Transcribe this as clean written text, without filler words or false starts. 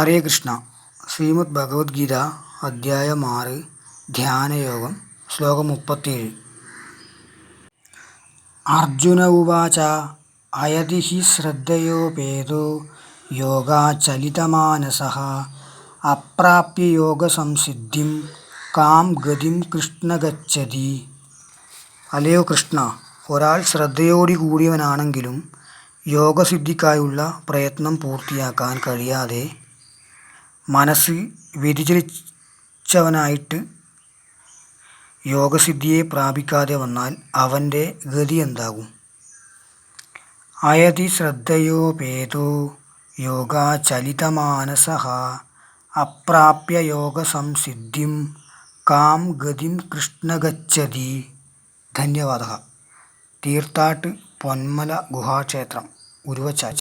ഹരേ കൃഷ്ണ. ശ്രീമദ് ഭഗവത്ഗീത അധ്യായം 6 ധ്യാനയോഗം ശ്ലോകം 37. അർജുന ഉവാച അയതി ഹി ശ്രദ്ധയോപേതോ യോഗാചലിതമാനസഃ അപ്രാപ്യ യോഗസംസിദ്ധിം കാം ഗതിം കൃഷ്ണ ഗച്ഛതി. അല്ലയോ കൃഷ്ണ, ഒരാൾ ശ്രദ്ധയോടുകൂടിയവനാണെങ്കിലും യോഗസിദ്ധിക്കായുള്ള പ്രയത്നം പൂർത്തിയാക്കാൻ കഴിയാതെ മനസ്സ് വ്യതിചലിച്ചവനായിട്ട് യോഗസിദ്ധിയെ പ്രാപിക്കാതെ വന്നാൽ അവൻ്റെ ഗതി എന്താകും? അയതി ശ്രദ്ധയോപേതോ യോഗാചലിതമാനസഃ അപ്രാപ്യ യോഗസംസിദ്ധിം കാം ഗതിം കൃഷ്ണ ഗച്ഛതി. ധന്യവാദ. തീർത്ഥാട്ട് പൊന്മല ഗുഹാക്ഷേത്രം, ഉരുവച്ചാച്ചി.